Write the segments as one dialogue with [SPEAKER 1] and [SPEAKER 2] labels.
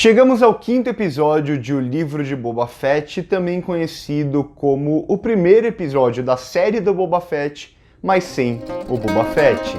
[SPEAKER 1] Chegamos ao quinto episódio de O Livro de Boba Fett, também conhecido como o primeiro episódio da série do Boba Fett, mas sem o Boba Fett.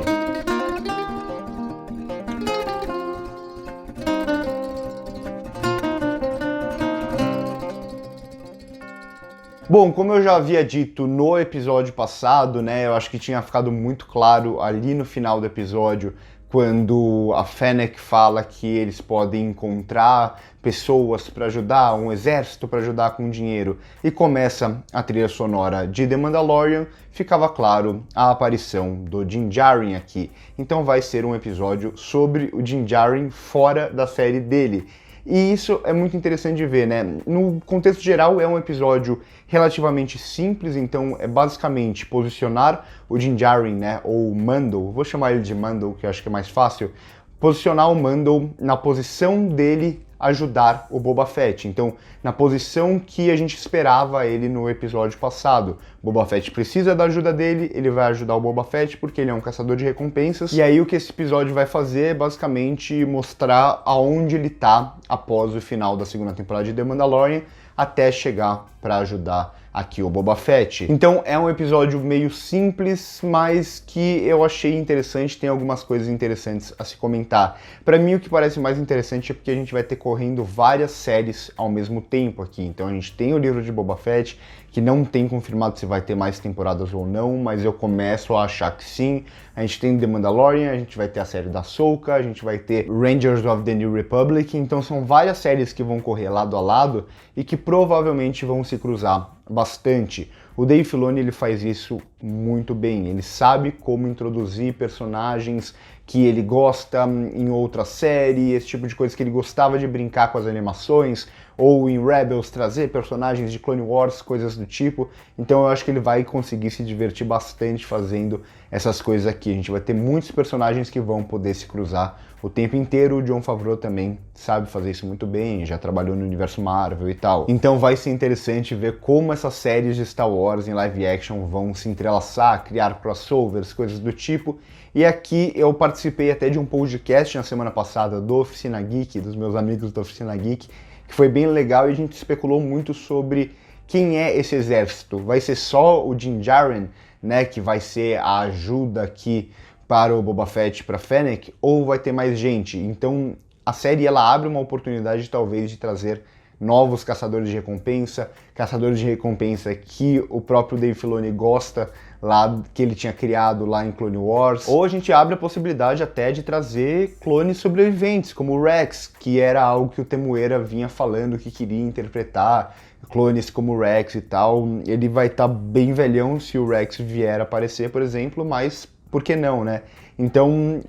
[SPEAKER 1] Bom, como eu já havia dito no episódio passado, né, eu acho que tinha ficado muito claro ali no final do episódio, quando a Fennec fala que eles podem encontrar pessoas para ajudar, um exército para ajudar com dinheiro, e começa a trilha sonora de The Mandalorian, ficava claro a aparição do Din Djarin aqui. Então vai ser um episódio sobre o Din Djarin fora da série dele. E isso é muito interessante de ver, né? No contexto geral, é um episódio relativamente simples, então é basicamente posicionar o Din Djarin, né, ou Mando, vou chamar ele de Mando, que eu acho que é mais fácil, posicionar o Mando na posição dele ajudar o Boba Fett. Então, na posição que a gente esperava ele no episódio passado. Boba Fett precisa da ajuda dele, ele vai ajudar o Boba Fett porque ele é um caçador de recompensas. E aí o que esse episódio vai fazer é basicamente mostrar aonde ele tá após o final da segunda temporada de The Mandalorian, até chegar para ajudar aqui o Boba Fett. Então é um episódio meio simples, mas que eu achei interessante, tem algumas coisas interessantes a se comentar. Para mim o que parece mais interessante é porque a gente vai ter correndo várias séries ao mesmo tempo aqui. Então a gente tem o livro de Boba Fett, que não tem confirmado se vai ter mais temporadas ou não, mas eu começo a achar que sim. A gente tem The Mandalorian, a gente vai ter a série da Ahsoka, a gente vai ter Rangers of the New Republic, então são várias séries que vão correr lado a lado e que provavelmente vão se cruzar bastante. O Dave Filoni ele faz isso muito bem, ele sabe como introduzir personagens que ele gosta em outra série, esse tipo de coisa que ele gostava de brincar com as animações, ou em Rebels trazer personagens de Clone Wars, coisas do tipo. Então eu acho que ele vai conseguir se divertir bastante fazendo essas coisas aqui. A gente vai ter muitos personagens que vão poder se cruzar o tempo inteiro. O Jon Favreau também sabe fazer isso muito bem, já trabalhou no universo Marvel e tal. Então vai ser interessante ver como essas séries de Star Wars em live action vão se entrelaçar, criar crossovers, coisas do tipo. E aqui eu participei até de um podcast na semana passada do Oficina Geek, dos meus amigos da Oficina Geek, que foi bem legal e a gente especulou muito sobre quem é esse exército. Vai ser só o Din Djarin, né, que vai ser a ajuda aqui para o Boba Fett, para Fennec, ou vai ter mais gente? Então a série ela abre uma oportunidade talvez de trazer novos caçadores de recompensa que o próprio Dave Filoni gosta, lá que ele tinha criado lá em Clone Wars. Ou a gente abre a possibilidade até de trazer clones sobreviventes, como o Rex, que era algo que o Temuera vinha falando que queria interpretar, clones como o Rex e tal. Ele vai estar bem velhão se o Rex vier aparecer, por exemplo, mas por que não, né? Então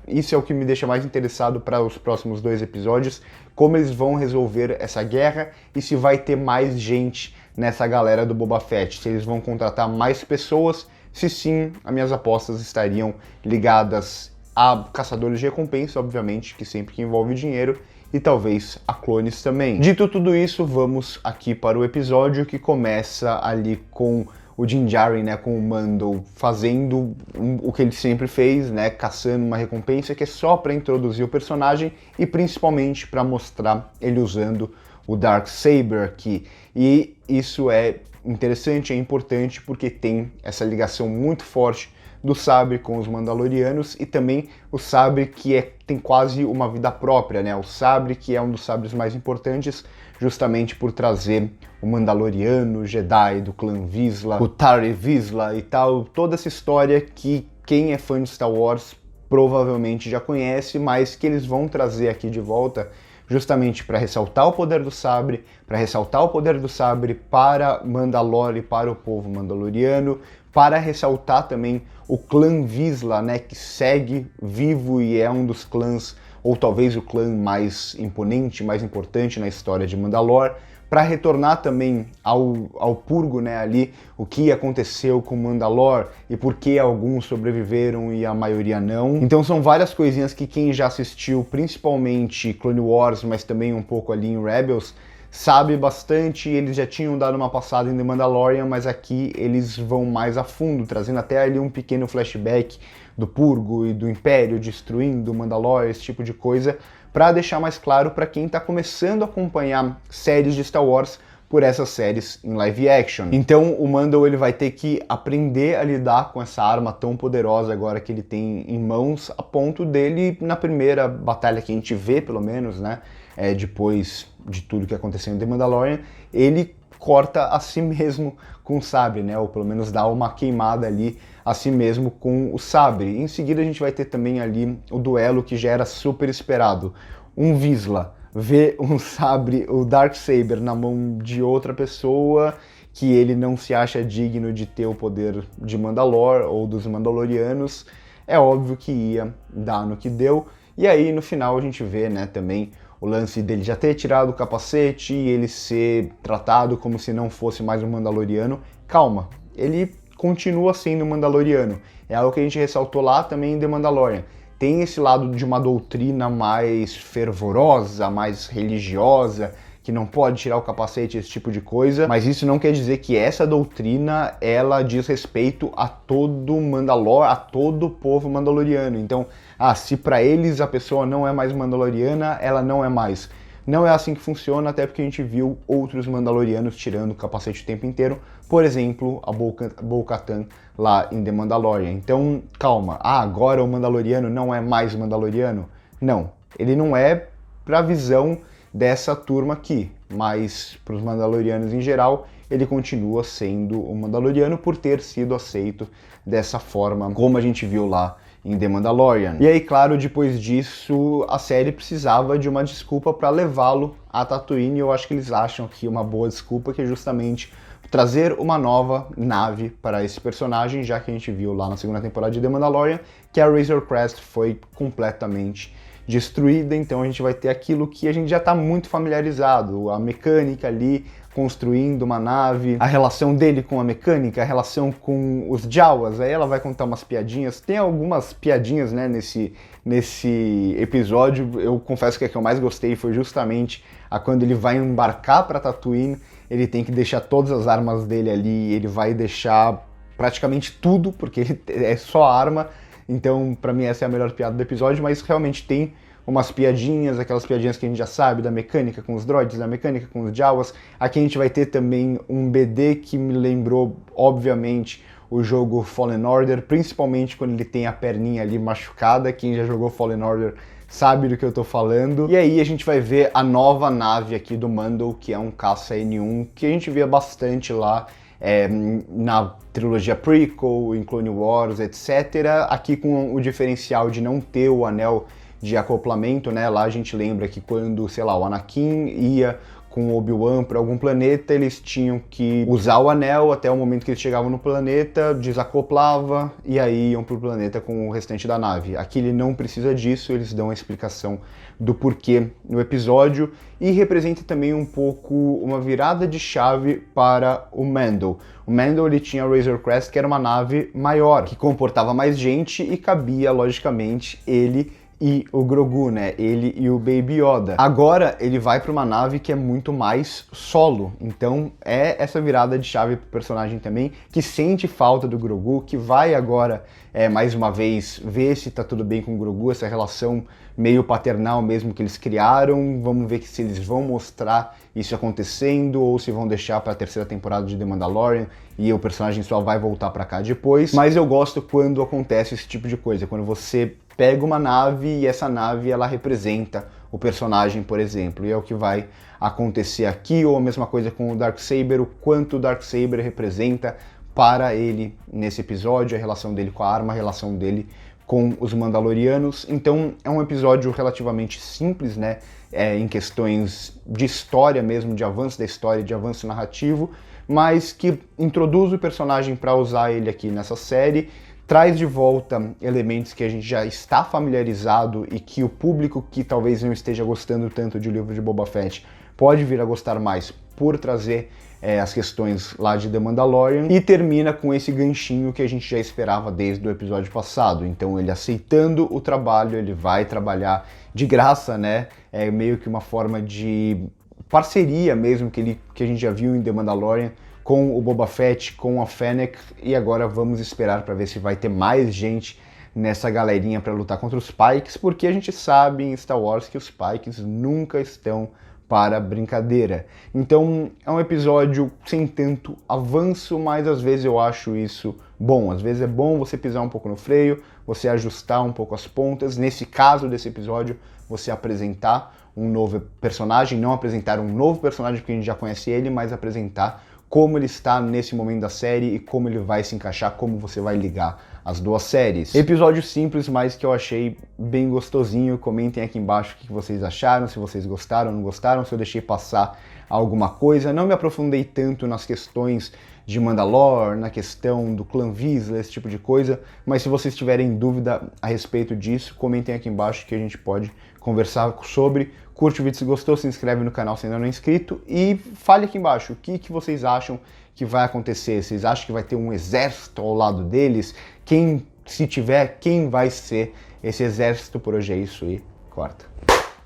[SPEAKER 1] isso é o que me deixa mais interessado para os próximos 2 episódios, como eles vão resolver essa guerra e se vai ter mais gente nessa galera do Boba Fett, se eles vão contratar mais pessoas, se sim, as minhas apostas estariam ligadas a caçadores de recompensa, obviamente, que sempre que envolve dinheiro, e talvez a clones também. Dito tudo isso, vamos aqui para o episódio que começa ali com o Din Djarin, né, com o Mando fazendo o que ele sempre fez, né, caçando uma recompensa que é só para introduzir o personagem e principalmente para mostrar ele usando o Darksaber aqui. E isso é interessante, é importante porque tem essa ligação muito forte do sabre com os Mandalorianos e também o sabre que tem quase uma vida própria, né? O sabre que é um dos sabres mais importantes, justamente por trazer o Mandaloriano, o Jedi do clã Vizsla, o Tarre Vizsla e tal, toda essa história que quem é fã de Star Wars provavelmente já conhece, mas que eles vão trazer aqui de volta justamente para ressaltar o poder do sabre, para Mandalore e para o povo mandaloriano, para ressaltar também o clã Vizsla, né, que segue vivo e é um dos clãs, ou talvez o clã mais imponente, mais importante na história de Mandalore, para retornar também ao Purgo, né, ali, o que aconteceu com Mandalore e por que alguns sobreviveram e a maioria não. Então são várias coisinhas que quem já assistiu, principalmente Clone Wars, mas também um pouco ali em Rebels, sabe bastante. Eles já tinham dado uma passada em The Mandalorian, mas aqui eles vão mais a fundo, trazendo até ali um pequeno flashback do Purgo e do Império destruindo Mandalore, esse tipo de coisa, para deixar mais claro para quem está começando a acompanhar séries de Star Wars por essas séries em live action. Então o Mando ele vai ter que aprender a lidar com essa arma tão poderosa agora que ele tem em mãos, a ponto dele, na primeira batalha que a gente vê, pelo menos, né, depois de tudo que aconteceu em The Mandalorian, ele corta a si mesmo com o sabre, né, ou pelo menos dá uma queimada ali a si mesmo com o sabre. Em seguida a gente vai ter também ali o duelo que já era super esperado. Um Vizsla vê um sabre, o Darksaber, na mão de outra pessoa que ele não se acha digno de ter o poder de Mandalor ou dos Mandalorianos. É óbvio que ia dar no que deu. E aí no final a gente vê, né, também o lance dele já ter tirado o capacete e ele ser tratado como se não fosse mais um Mandaloriano. Calma, ele continua sendo um Mandaloriano. É algo que a gente ressaltou lá também em The Mandalorian. Tem esse lado de uma doutrina mais fervorosa, mais religiosa, que não pode tirar o capacete, esse tipo de coisa, mas isso não quer dizer que essa doutrina, ela diz respeito a todo Mandalor, a todo o povo mandaloriano. Então, se para eles a pessoa não é mais mandaloriana, ela não é mais. Não é assim que funciona, até porque a gente viu outros Mandalorianos tirando o capacete o tempo inteiro. Por exemplo, a Bo-Katan lá em The Mandalorian. Então, calma. Agora o Mandaloriano não é mais Mandaloriano? Não. Ele não é para a visão dessa turma aqui. Mas para os Mandalorianos em geral, ele continua sendo um Mandaloriano por ter sido aceito dessa forma, como a gente viu lá em The Mandalorian. E aí, claro, depois disso, a série precisava de uma desculpa para levá-lo a Tatooine, e eu acho que eles acham aqui uma boa desculpa, que é justamente trazer uma nova nave para esse personagem, já que a gente viu lá na segunda temporada de The Mandalorian que a Razor Crest foi completamente destruída, então a gente vai ter aquilo que a gente já está muito familiarizado, a mecânica ali, construindo uma nave, a relação dele com a mecânica, a relação com os Jawas, aí ela vai contar umas piadinhas, tem algumas piadinhas, né, nesse episódio. Eu confesso que a que eu mais gostei foi justamente a quando ele vai embarcar para Tatooine, ele tem que deixar todas as armas dele ali, ele vai deixar praticamente tudo, porque ele é só arma. Então, pra mim, essa é a melhor piada do episódio, mas realmente tem umas piadinhas, aquelas piadinhas que a gente já sabe, da mecânica com os droids, da mecânica com os Jawas. Aqui a gente vai ter também um BD que me lembrou, obviamente, o jogo Fallen Order, principalmente quando ele tem a perninha ali machucada. Quem já jogou Fallen Order sabe do que eu tô falando. E aí a gente vai ver a nova nave aqui do Mando, que é um caça N1, que a gente via bastante lá na trilogia prequel, em Clone Wars, etc. Aqui com o diferencial de não ter o anel de acoplamento, né? Lá a gente lembra que quando, sei lá, o Anakin ia com o Obi-Wan para algum planeta, eles tinham que usar o anel até o momento que eles chegavam no planeta, desacoplava e aí iam pro planeta com o restante da nave. Aqui ele não precisa disso, eles dão a explicação do porquê no episódio e representa também um pouco uma virada de chave para o Mando. O Mando ele tinha a Razor Crest, que era uma nave maior, que comportava mais gente e cabia, logicamente, ele e o Grogu, né? Ele e o Baby Yoda. Agora ele vai para uma nave que é muito mais solo. Então é essa virada de chave pro personagem também, que sente falta do Grogu, que vai agora, mais uma vez, ver se tá tudo bem com o Grogu, essa relação meio paternal mesmo que eles criaram. Vamos ver se eles vão mostrar isso acontecendo ou se vão deixar para a terceira temporada de The Mandalorian e o personagem só vai voltar para cá depois. Mas eu gosto quando acontece esse tipo de coisa, quando você pega uma nave e essa nave ela representa o personagem, por exemplo, e é o que vai acontecer aqui, ou a mesma coisa com o Darksaber, o quanto o Darksaber representa para ele nesse episódio, a relação dele com a arma, a relação dele com os Mandalorianos. Então é um episódio relativamente simples, né, em questões de história mesmo, de avanço da história, de avanço narrativo, mas que introduz o personagem para usar ele aqui nessa série, traz de volta elementos que a gente já está familiarizado e que o público que talvez não esteja gostando tanto de O Livro de Boba Fett pode vir a gostar mais por trazer as questões lá de The Mandalorian, e termina com esse ganchinho que a gente já esperava desde o episódio passado. Então ele aceitando o trabalho, ele vai trabalhar de graça, né? É meio que uma forma de parceria mesmo que a gente já viu em The Mandalorian, com o Boba Fett, com a Fennec, e agora vamos esperar para ver se vai ter mais gente nessa galerinha para lutar contra os Pikes, porque a gente sabe em Star Wars que os Pikes nunca estão para brincadeira. Então é um episódio sem tanto avanço, mas às vezes eu acho isso bom. Às vezes é bom você pisar um pouco no freio, você ajustar um pouco as pontas. Nesse caso desse episódio, você apresentar um novo personagem, não apresentar um novo personagem porque a gente já conhece ele, mas apresentar como ele está nesse momento da série e como ele vai se encaixar, como você vai ligar as duas séries. Episódio simples, mas que eu achei bem gostosinho. Comentem aqui embaixo o que vocês acharam, se vocês gostaram ou não gostaram, se eu deixei passar alguma coisa. Não me aprofundei tanto nas questões de Mandalore, na questão do clã Vizsla, esse tipo de coisa, mas se vocês tiverem dúvida a respeito disso, comentem aqui embaixo que a gente pode conversar sobre. Curte o vídeo se gostou, se inscreve no canal se ainda não é inscrito e fale aqui embaixo o que vocês acham que vai acontecer. Vocês acham que vai ter um exército ao lado deles? Se tiver, quem vai ser esse exército? Por hoje é isso e corta.